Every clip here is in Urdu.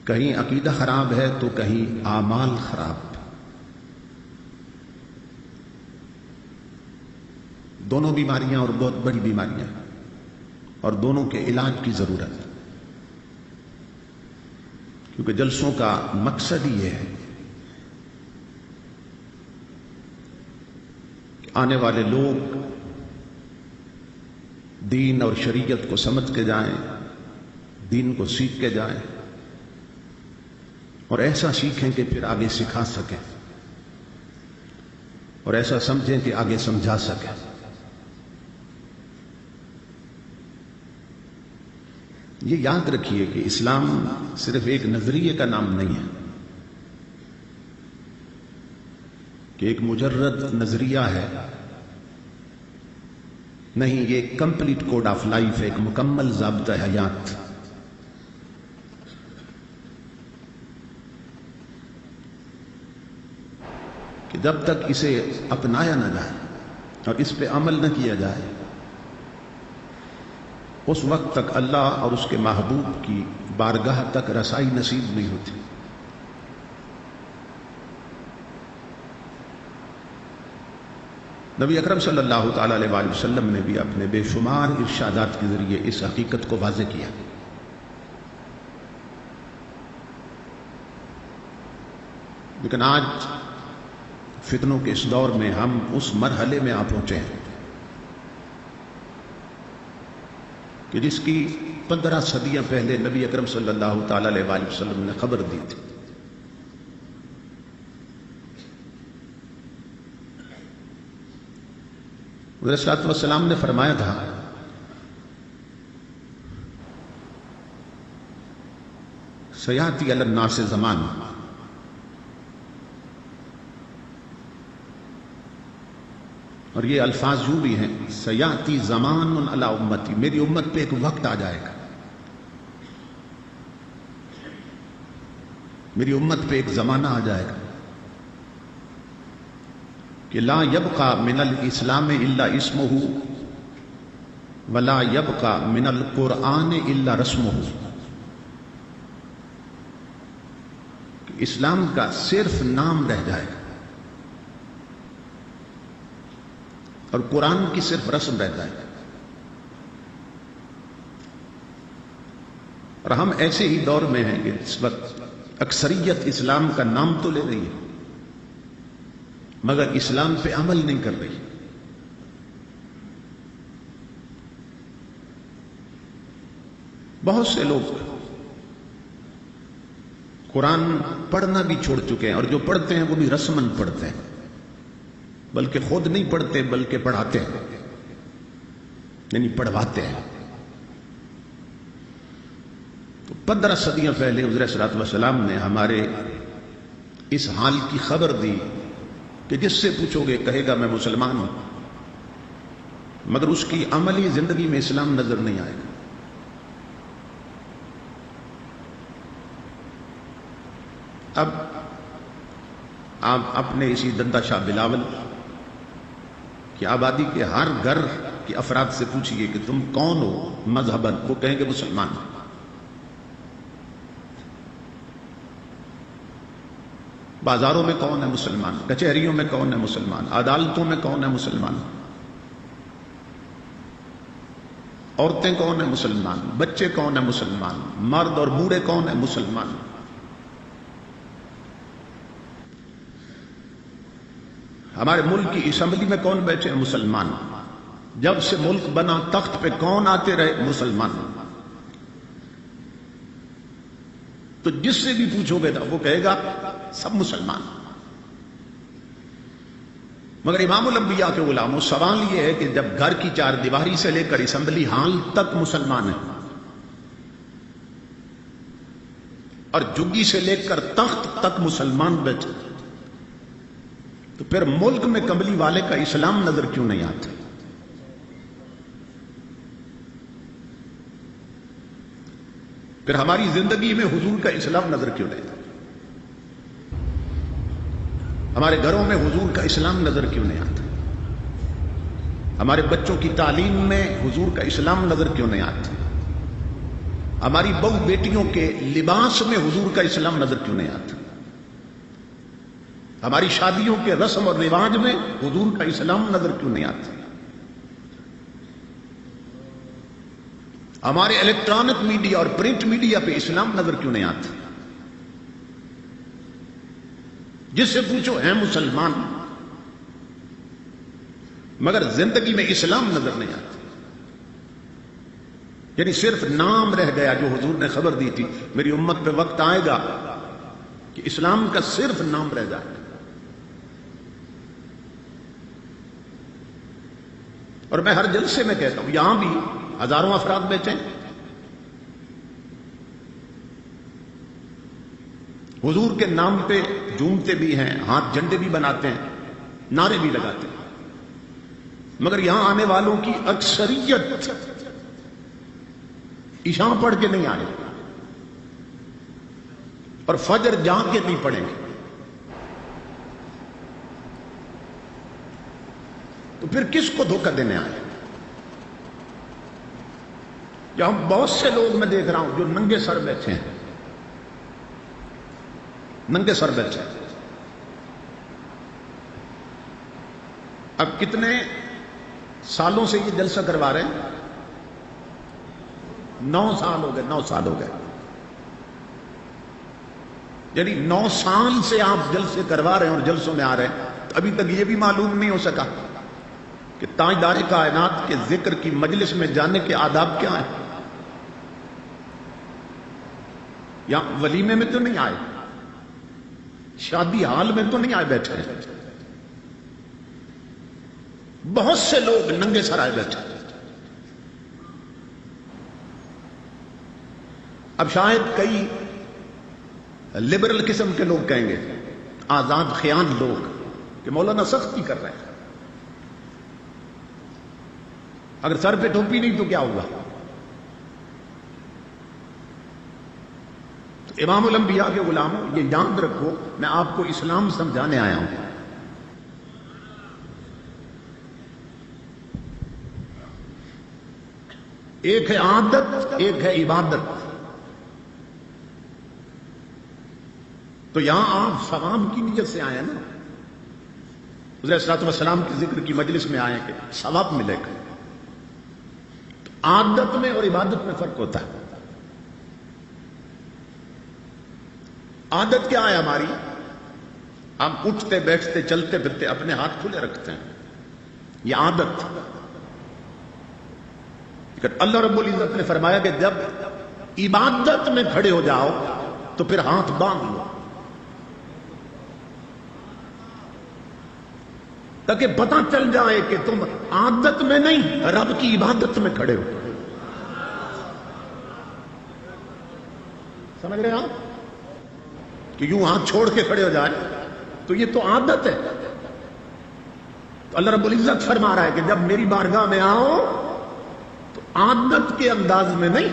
کہیں عقیدہ خراب ہے تو کہیں اعمال خراب. دونوں بیماریاں اور بہت بڑی بیماریاں اور دونوں کے علاج کی ضرورت ہے. کیونکہ جلسوں کا مقصد ہی یہ ہے کہ آنے والے لوگ دین اور شریعت کو سمجھ کے جائیں، دین کو سیکھ کے جائیں اور ایسا سیکھیں کہ پھر آگے سکھا سکیں اور ایسا سمجھیں کہ آگے سمجھا سکیں. یہ یاد رکھیے کہ اسلام صرف ایک نظریے کا نام نہیں ہے کہ ایک مجرد نظریہ ہے. نہیں، یہ ایک کمپلیٹ کوڈ آف لائف ہے، ایک مکمل ضابطہ حیات. کہ جب تک اسے اپنایا نہ جائے اور اس پہ عمل نہ کیا جائے اس وقت تک اللہ اور اس کے محبوب کی بارگاہ تک رسائی نصیب نہیں ہوتی. نبی اکرم صلی اللہ تعالی علیہ وآلہ وسلم نے بھی اپنے بے شمار ارشادات کے ذریعے اس حقیقت کو واضح کیا. لیکن آج فتنوں کے اس دور میں ہم اس مرحلے میں آ پہنچے ہیں کہ جس کی 15 صدیاں پہلے نبی اکرم صلی اللہ تعالی علیہ وآلہ وسلم نے خبر دی تھی. حضرت صلی اللہ علیہ وسلم نے فرمایا تھا سیاتی علی الناس زمان، اور یہ الفاظ یوں بھی ہیں سیاتی زمان علی امتی، میری امت پہ ایک وقت آ جائے گا، میری امت پہ ایک زمانہ آ جائے گا کہ لا یبقى من الاسلام الا اسمہ ولا یبقى من القرآن الا رسمہ. اسلام کا صرف نام رہ جائے گا اور قرآن کی صرف رسم رہ جائے گا. اور ہم ایسے ہی دور میں ہیں کہ اس وقت اکثریت اسلام کا نام تو لے رہی ہے مگر اسلام پہ عمل نہیں کر رہی. بہت سے لوگ قرآن پڑھنا بھی چھوڑ چکے ہیں اور جو پڑھتے ہیں وہ بھی رسمن پڑھتے ہیں، بلکہ خود نہیں پڑھتے بلکہ پڑھاتے ہیں، یعنی پڑھواتے ہیں. تو 15 صدیاں پہلے حضرت صلی اللہ علیہ وسلم نے ہمارے اس حال کی خبر دی کہ جس سے پوچھو گے کہے گا میں مسلمان ہوں، مگر اس کی عملی زندگی میں اسلام نظر نہیں آئے گا. اب آپ اپنے اسی دندہ شاہ بلاول کی آبادی کے ہر گھر کے افراد سے پوچھئے کہ تم کون ہو مذہباً، وہ کہیں گے مسلمان. بازاروں میں کون ہے مسلمان، کچہریوں میں کون ہے مسلمان، عدالتوں میں کون ہے مسلمان، عورتیں کون ہیں مسلمان، بچے کون ہیں مسلمان، مرد اور بوڑھے کون ہیں مسلمان. ہمارے ملک کی اسمبلی میں کون بیٹھے ہیں مسلمان، جب سے ملک بنا تخت پہ کون آتے رہے مسلمان. تو جس سے بھی پوچھو گے وہ کہے گا سب مسلمان. مگر امام الانبیاء کے غلاموں، سوال یہ ہے کہ جب گھر کی 4 دیواری سے لے کر اسمبلی ہال تک مسلمان ہیں اور جگی سے لے کر تخت تک مسلمان بیٹھے، تو پھر ملک میں کملی والے کا اسلام نظر کیوں نہیں آتا؟ پھر ہماری زندگی میں حضور کا اسلام نظر کیوں نہیں آتا؟ ہمارے گھروں میں حضور کا اسلام نظر کیوں نہیں آتا؟ ہمارے بچوں کی تعلیم میں حضور کا اسلام نظر کیوں نہیں آتا؟ ہماری بہو بیٹیوں کے لباس میں حضور کا اسلام نظر کیوں نہیں آتا؟ ہماری شادیوں کے رسم اور رواج میں حضور کا اسلام نظر کیوں نہیں آتا؟ ہمارے الیکٹرانک میڈیا اور پرنٹ میڈیا پہ اسلام نظر کیوں نہیں آتا؟ جس سے پوچھو ہیں مسلمان مگر زندگی میں اسلام نظر نہیں آتا. یعنی صرف نام رہ گیا جو حضور نے خبر دی تھی میری امت پہ وقت آئے گا کہ اسلام کا صرف نام رہ جائے گا. اور میں ہر جلسے میں کہتا ہوں یہاں بھی ہزاروں افراد بیٹھے ہیں, حضور کے نام پہ جھومتے بھی ہیں, ہاتھ جھنڈے بھی بناتے ہیں, نعرے بھی لگاتے ہیں, مگر یہاں آنے والوں کی اکثریت عشاء پڑھ کے نہیں آئے اور فجر جاگ کے نہیں پڑھیں گے. تو پھر کس کو دھوکہ دینے آئے؟ یہاں بہت سے لوگ میں دیکھ رہا ہوں جو ننگے سر بیٹھے ہیں, ننگے سر بیٹھے ہیں. اب کتنے سالوں سے یہ جلسہ کروا رہے ہیں؟ 9 سال ہو گئے, 9 سال ہو گئے. یعنی 9 سال سے آپ جلسے کروا رہے ہیں اور جلسوں میں آ رہے ہیں, تو ابھی تک یہ بھی معلوم نہیں ہو سکا کہ تاجدار کائنات کے ذکر کی مجلس میں جانے کے آداب کیا ہیں. یہاں ولیمے میں تو نہیں آئے, شادی حال میں تو نہیں آئے بیٹھے ہیں. بہت سے لوگ ننگے سر آئے بیٹھے. اب شاید کئی لبرل قسم کے لوگ کہیں گے, آزاد خیال لوگ, کہ مولانا سختی کر رہے ہیں. اگر سر پہ ٹوپی نہیں تو کیا ہوگا؟ تو امام الانبیاء کے غلاموں یہ یاد رکھو, میں آپ کو اسلام سمجھانے آیا ہوں. ایک ہے عادت, ایک ہے عبادت. تو یہاں آپ ثواب کی نیت سے آئے ہیں نا, حضور صلی اللہ علیہ وسلم کے ذکر کی مجلس میں آئے کہ ثواب ملے گا. عادت میں اور عبادت میں فرق ہوتا ہے. عادت کیا ہے ہماری؟ ہم اٹھتے بیٹھتے چلتے پھرتے اپنے ہاتھ کھلے رکھتے ہیں, یہ عادت. اللہ رب العزت نے فرمایا کہ جب عبادت میں کھڑے ہو جاؤ تو پھر ہاتھ باندھ لو, تاکہ پتہ چل جائے کہ تم عادت میں نہیں رب کی عبادت میں کھڑے ہو. سمجھ رہے آپ؟ کہ یوں ہاتھ چھوڑ کے کھڑے ہو جائے تو یہ تو عادت ہے. تو اللہ رب العزت فرما رہا ہے کہ جب میری بارگاہ میں آؤ تو عادت کے انداز میں نہیں,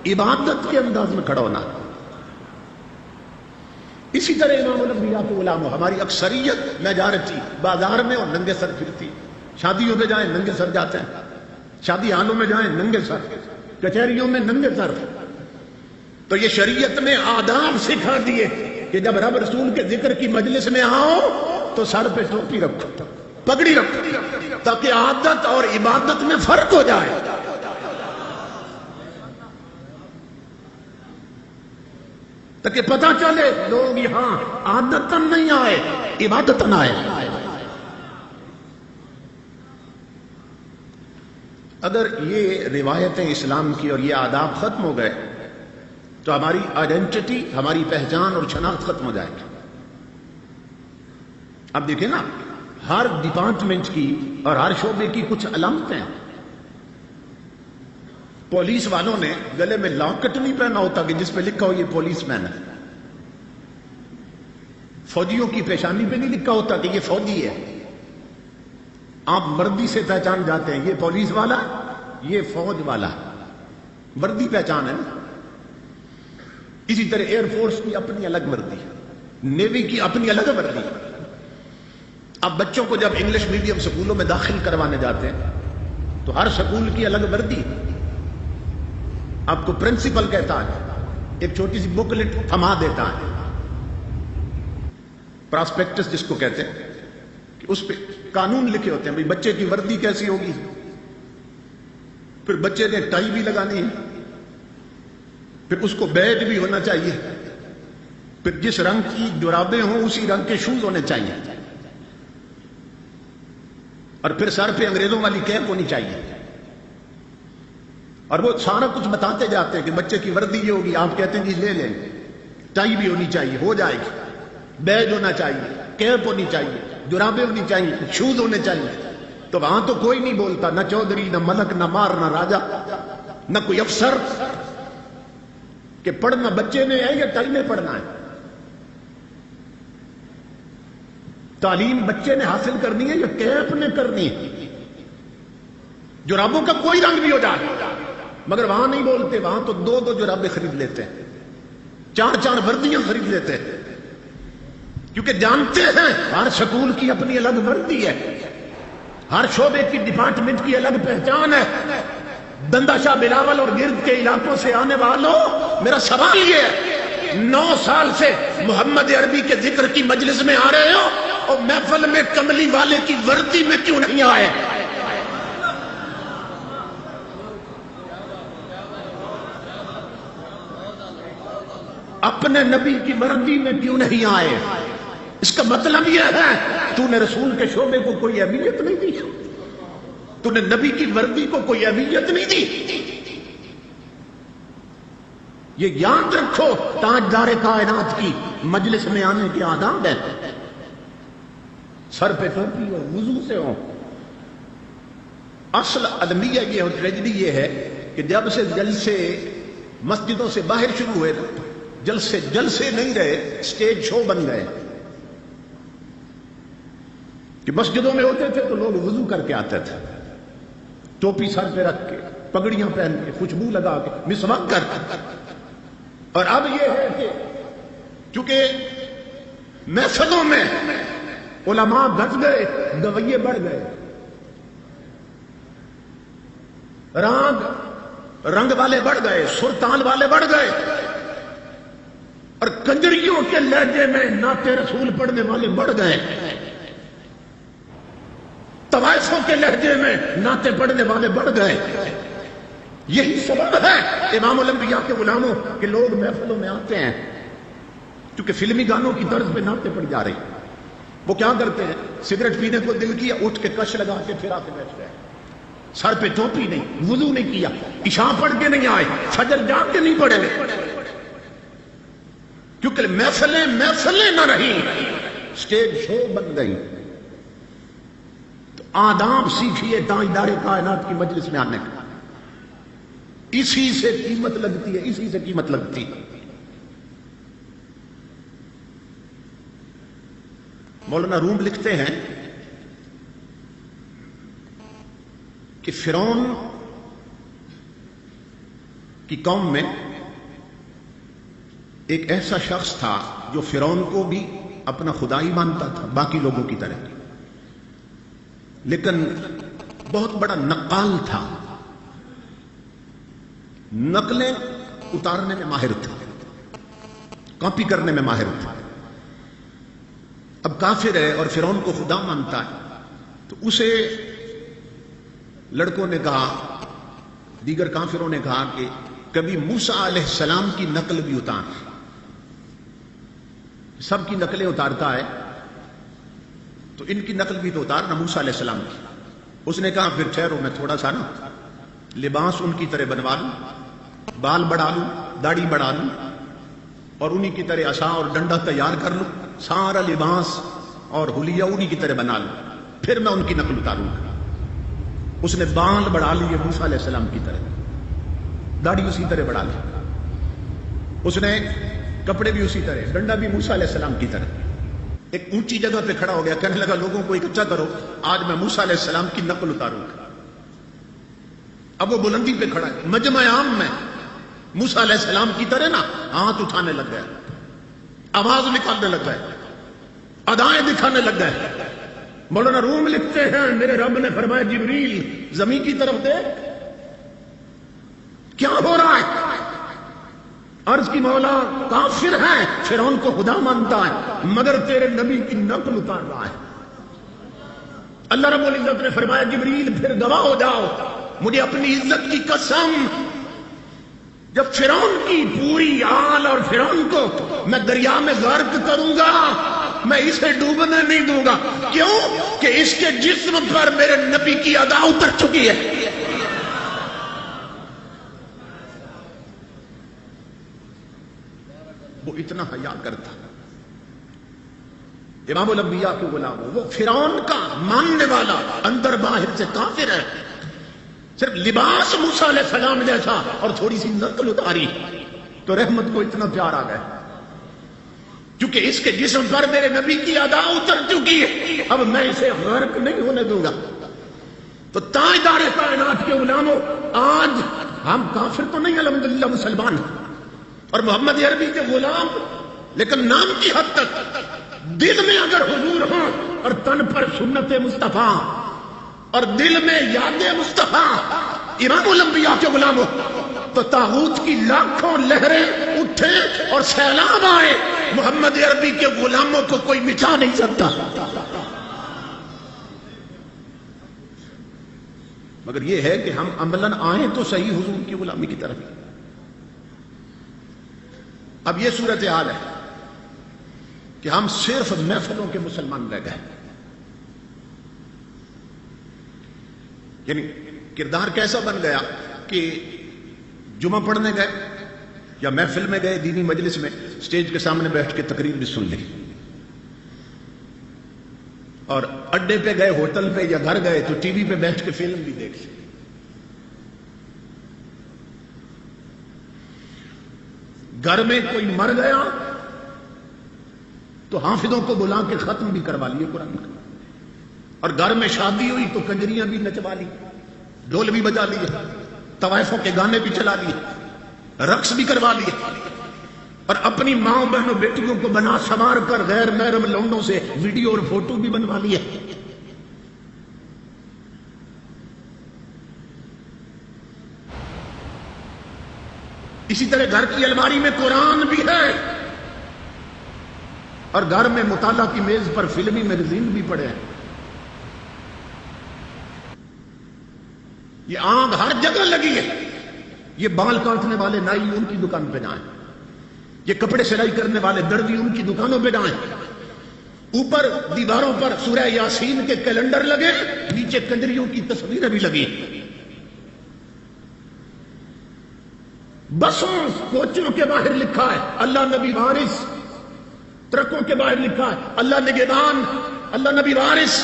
عبادت کے انداز میں کھڑا ہونا. اسی طرح امام الانبیاء کے غلاموں, ہماری اکثریت میں جا رہی تھی بازار میں اور ننگے سر پھرتی, شادیوں پہ جائیں ننگے سر جاتے ہیں, شادی حالوں میں جائیں ننگے سر, کچہریوں میں ننگے سر. تو یہ شریعت نے آداب سکھا دیے کہ جب رب رسول کے ذکر کی مجلس میں آؤ تو سر پہ ٹوپی رکھو, پگڑی رکھو, تاکہ عادت اور عبادت میں فرق ہو جائے. تاکہ پتہ چلے لوگ یہاں عادتاً نہیں آئے, عبادتاً آئے. اگر یہ روایتیں اسلام کی اور یہ آداب ختم ہو گئے تو ہماری آئیڈینٹی, ہماری پہچان اور شناخت ختم ہو جائے گی. اب دیکھیں نا, ہر ڈپارٹمنٹ کی اور ہر شعبے کی کچھ علامتیں ہیں. پولیس والوں نے گلے میں لاکٹ نہیں پہنا ہوتا کہ جس پہ لکھا ہو یہ پولیس مین ہے. فوجیوں کی پیشانی پہ نہیں لکھا ہوتا کہ یہ فوجی ہے. آپ وردی سے پہچان جاتے ہیں, یہ پولیس والا, یہ فوج والا, وردی پہچان ہے نا. اسی طرح ایئر فورس کی اپنی الگ وردی, نیوی کی اپنی الگ وردی. اب بچوں کو جب انگلش میڈیم سکولوں میں داخل کروانے جاتے ہیں تو ہر سکول کی الگ وردی. آپ کو پرنسپل کہتا ہے، ایک چھوٹی سی بکلٹ تھما دیتا ہے، پراسپیکٹس جس کو کہتے ہیں، کہ اس پہ قانون لکھے ہوتے ہیں، بھئی بچے کی وردی کیسی ہوگی، پھر بچے نے ٹائی بھی لگانی ہے، پھر اس کو بیج بھی ہونا چاہیے، پھر جس رنگ کی جرابیں ہوں اسی رنگ کے شوز ہونے چاہیے، اور پھر سر پہ انگریزوں والی کیپ ہونی چاہیے، اور وہ سارا کچھ بتاتے جاتے ہیں کہ بچے کی وردی یہ ہوگی، آپ کہتے ہیں جی لے لیں، ٹائی بھی ہونی چاہیے، ہو جائے گی، بیج ہونا چاہیے، کیپ ہونی چاہیے، جرابیں ہونی چاہیے، شوز ہونے چاہیے۔ تو وہاں تو کوئی نہیں بولتا، نہ چودھری، نہ ملک، نہ مار، نہ راجا، نہ کوئی افسر، کہ پڑھنا بچے نے ہے یا ٹائی نے پڑھنا ہے۔ تعلیم بچے نے حاصل کرنی ہے یا کیپ نے کرنی ہے؟ جرابوں کا کوئی رنگ بھی ہو جائے، مگر وہاں نہیں بولتے، وہاں تو دو دو جرابیں خرید لیتے ہیں، چار چار وردیاں خرید لیتے ہیں، کیونکہ جانتے ہیں ہر سکول کی اپنی الگ وردی ہے، ہر شعبے کی ڈپارٹمنٹ کی الگ پہچان ہے۔ بندہ شاہ بلاول اور گرد کے علاقوں سے آنے والوں، میرا سوال یہ ہے، 9 سال سے محمد عربی کے ذکر کی مجلس میں آ رہے ہو اور محفل میں کملی والے کی وردی میں کیوں نہیں آئے؟ اپنے نبی کی وردی میں کیوں نہیں آئے؟ اس کا مطلب یہ ہے تو نے رسول کے شعبے کو کوئی اہمیت نہیں دی، تو نے نبی کی وردی کو کوئی اہمیت نہیں دی۔ یہ یاد رکھو، تاجدار کائنات کی مجلس میں آنے کے آداب ہے، سر پہ ٹوپی ہو، وضو سے ہو۔ اصل المیہ یہ اور ٹریجڈی یہ ہے کہ جب سے جلسے مسجدوں سے باہر شروع ہوئے، جلسے نہیں رہے، سٹیج شو بن گئے، کہ مسجدوں میں ہوتے تھے تو لوگ وضو کر کے آتے تھے، ٹوپی سر پہ رکھ کے، پگڑیاں پہن کے، خوشبو لگا کے، مسواک کر کے۔ اور اب یہ ہے کہ چونکہ محفلوں میں علماء گھٹ گئے، گویے بڑھ گئے، رنگ والے بڑھ گئے، سرتال والے بڑھ گئے، اور کنجریوں کے لہجے میں نعت رسول پڑھنے والے بڑھ گئے، طوائفوں کے لہجے میں نعتیں پڑھنے والے بڑھ گئے۔ یہی سبب ہے امام الانبیاء کے غلاموں کہ لوگ محفلوں میں آتے ہیں، کیونکہ فلمی گانوں کی طرز پہ نعتیں پڑھی جا رہی۔ وہ کیا کرتے ہیں، سگریٹ پینے کو دل کیا، اٹھ کے کش لگا کے پھر آتے بیٹھ گئے، سر پہ ٹوپی نہیں، وضو نہیں کیا، عشاء پڑھ کے نہیں آئے، فجر جاگ کے نہیں پڑھے، کیونکہ محفلیں نہ رہی، سٹیج شو بن گئی۔ تو آداب سیکھیے تاجدار کائنات کی مجلس میں آنے کا، اسی سے قیمت لگتی ہے، اسی سے قیمت لگتی ہے۔ مولانا روم لکھتے ہیں کہ فرعون کی قوم میں ایک ایسا شخص تھا جو فرعون کو بھی اپنا خدائی مانتا تھا باقی لوگوں کی طرح، لیکن بہت بڑا نقال تھا، نقلیں اتارنے میں ماہر تھا، کاپی کرنے میں ماہر تھا۔ اب کافر ہے اور فرعون کو خدا مانتا ہے، تو اسے لڑکوں نے کہا، دیگر کافروں نے کہا کہ کبھی موسیٰ علیہ السلام کی نقل بھی اتار، سب کی نقلیں اتارتا ہے تو ان کی نقل بھی تو اتار نا موسیٰ علیہ السلام کی۔ اس نے کہا پھر ٹھہرو، میں تھوڑا سا نا لباس ان کی طرح بنوا لوں، بال بڑھا لوں، داڑھی بڑھا لوں، اور انہی کی طرح عصا اور ڈنڈا تیار کر لوں، سارا لباس اور حلیہ انہی کی طرح بنا لوں، پھر میں ان کی نقل اتاروں گا۔ اس نے بال بڑھا لیے موسیٰ علیہ السلام کی طرح، داڑھی اسی طرح بڑھا لی، اس نے کپڑے بھی اسی طرح، ڈنڈا بھی موسیٰ علیہ السلام کی طرح۔ ایک اونچی جگہ پہ کھڑا ہو گیا، کہنے لگا لوگوں کو اکٹھا کرو، آج میں موسیٰ علیہ السلام کی نقل اتاروں گا۔ اب وہ بلندی پہ کھڑا ہے، مجمع عام میں موسیٰ علیہ السلام کی طرح نا ہاتھ اٹھانے لگ گیا، آواز نکالنے لگ گئے، ادائیں دکھانے لگ گئے۔ مولانا روم لکھتے ہیں میرے رب نے فرمایا جبریل زمین کی طرف دیکھ، کیا ہو رہا ہے؟ عرض کی مولا کافر ہے، فرعون کو خدا مانتا ہے مگر تیرے نبی کی نقل اتار رہا ہے۔ اللہ رب العزت نے فرمایا جبریل پھر گواہ ہو جاؤ، مجھے اپنی عزت کی قسم، جب فرعون کی پوری آل اور فرعون کو میں دریا میں غرق کروں گا میں اسے ڈوبنے نہیں دوں گا۔ کیوں؟ کہ اس کے جسم پر میرے نبی کی ادا اتر چکی ہے۔ وہ اتنا حیا کرتا، امام الانبیاء کے غلام، وہ فرعون کا ماننے والا، اندر باہر سے کافر ہے، صرف لباس موسیٰ علیہ السلام جیسا اور تھوڑی سی نقل اتاری تو رحمت کو اتنا پیار آ گیا، کیونکہ اس کے جسم پر میرے نبی کی ادا اتر چکی ہے، اب میں اسے غرق نہیں ہونے دوں گا۔ تو تاجدار کائنات کے غلاموں، آج ہم کافر تو نہیں، الحمدللہ مسلمان اور محمد عربی کے غلام، لیکن نام کی حد تک دل میں اگر حضور ہوں اور تن پر سنت مصطفیٰ اور دل میں یاد مصطفیٰ امام الانبیاء کے غلام ہو تو طاغوت کی لاکھوں لہریں اٹھیں اور سیلاب آئے، محمد عربی کے غلاموں کو کوئی مٹا نہیں سکتا۔ مگر یہ ہے کہ ہم عملاً آئیں تو صحیح حضور کی غلامی کی طرف۔ اب یہ صورتحال ہے کہ ہم صرف محفلوں کے مسلمان رہ گئے، یعنی کردار کیسا بن گیا کہ جمعہ پڑھنے گئے یا محفل میں گئے، دینی مجلس میں سٹیج کے سامنے بیٹھ کے تقریر بھی سن لی، اور اڈے پہ گئے، ہوٹل پہ یا گھر گئے تو ٹی وی پہ بیٹھ کے فلم بھی دیکھ لی۔ گھر میں کوئی مر گیا تو حافظوں کو بلا کے ختم بھی کروا لیے قرآن کا، اور گھر میں شادی ہوئی تو کنجریاں بھی نچوا لی، ڈھول بھی بجا لیے، طوائفوں کے گانے بھی چلا لیے، رقص بھی کروا لیے، اور اپنی ماں بہنوں بیٹیوں کو بنا سنوار کر غیر محرم لونڈوں سے ویڈیو اور فوٹو بھی بنوا لیے۔ اسی طرح گھر کی الماری میں قرآن بھی ہے اور گھر میں مطالعہ کی میز پر فلمی میگزین بھی پڑے ہیں۔ یہ آگ ہر جگہ لگی ہے۔ یہ بال کاٹنے والے نائی ان کی دکان پہ جائیں، یہ کپڑے سلائی کرنے والے دردی ان کی دکانوں پہ جائیں، اوپر دیواروں پر سورہ یاسین کے کیلنڈر لگے، نیچے کنجریوں کی تصویریں بھی لگی۔ بسوں کوچوں کے باہر لکھا ہے اللہ نبی وارث، ٹرکوں کے باہر لکھا ہے اللہ نگہبان، اللہ نبی وارث،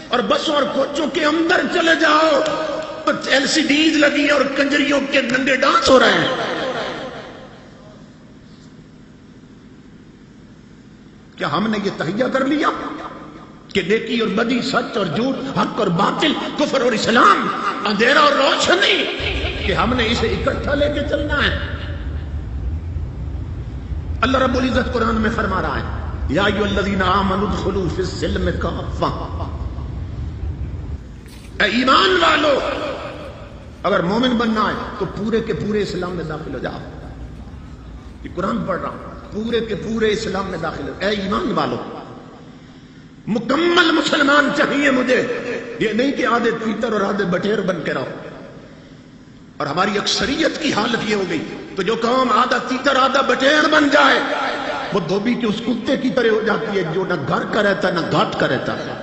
اور بسوں اور کوچوں کے اندر چلے جاؤ ایل سی ڈیز لگی اور کنجریوں کے ننگے ڈانس ہو رہے ہیں۔ کیا ہم نے یہ تہیہ کر لیا کہ نیکی اور بدی، سچ اور جھوٹ، حق اور باطل، کفر اور اسلام، اندھیرا اور روشنی، کہ ہم نے اسے اکٹھا لے کے چلنا ہے؟ اللہ رب العزت قرآن میں فرما رہا ہے یا ایھا الذین آمنوا ادخلوا فی السلم کافہ، اے ایمان والو، اگر مومن بننا ہے تو پورے کے پورے اسلام میں داخل ہو جاؤ۔ یہ قرآن پڑھ رہا ہوں، پورے کے پورے اسلام میں داخل ہو۔ اے ایمان والو، مکمل مسلمان چاہیے مجھے، یہ نہیں کہ آدھے تیتر اور آدھے بٹیر بن کے رہو۔ اور ہماری اکثریت کی حالت یہ ہو گئی تو جو قوم آدھا تیتر آدھا بٹیر بن جائے وہ دھوبی کے اس کتے کی طرح ہو جاتی ہے جو نہ گھر کا رہتا نہ گھاٹ کا رہتا ہے۔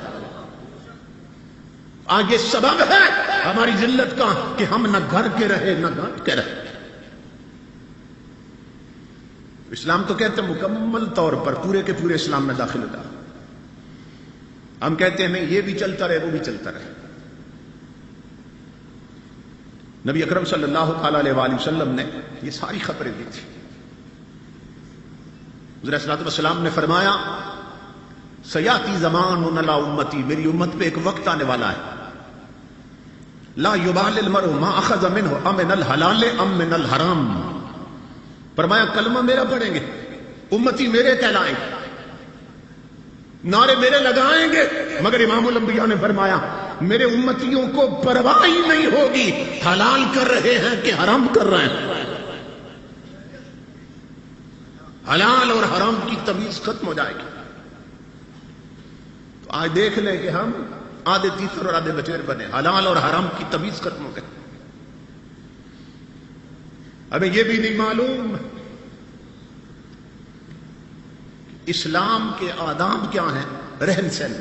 آج یہ سبب ہے ہماری ذلت کا کہ ہم نہ گھر کے رہے نہ گھاٹ کے رہے۔ اسلام تو کہتے ہیں مکمل طور پر پورے کے پورے اسلام میں داخل ہوتا، ہم کہتے ہیں نہیں، یہ بھی چلتا رہے وہ بھی چلتا رہے۔ نبی اکرم صلی اللہ علیہ وآلہ وسلم نے یہ ساری خبریں دی تھی۔ حضور صلی اللہ علیہ وسلم نے فرمایا سیاتی زمان علی امتی، میری امت پہ ایک وقت آنے والا ہے، لا یبال المرء ما اخذ منہ امن الحلال ام من الحرام۔ فرمایا کلمہ میرا پڑھیں گے، امتی میرے کہلائیں گے، نعرے میرے لگائیں گے، مگر امام الانبیاء نے فرمایا میرے امتیوں کو پرواہ ہی نہیں ہوگی حلال کر رہے ہیں کہ حرام کر رہے ہیں۔ حلال اور حرام کی تمیز ختم ہو جائے گی. تو آج دیکھ لیں کہ ہم آدھے تیسر اور آدھے بچیر بنے. حلال اور حرام کی تمیز ختم ہو گئی. ہمیں یہ بھی نہیں معلوم اسلام کے آداب کیا ہیں، رہن سہن.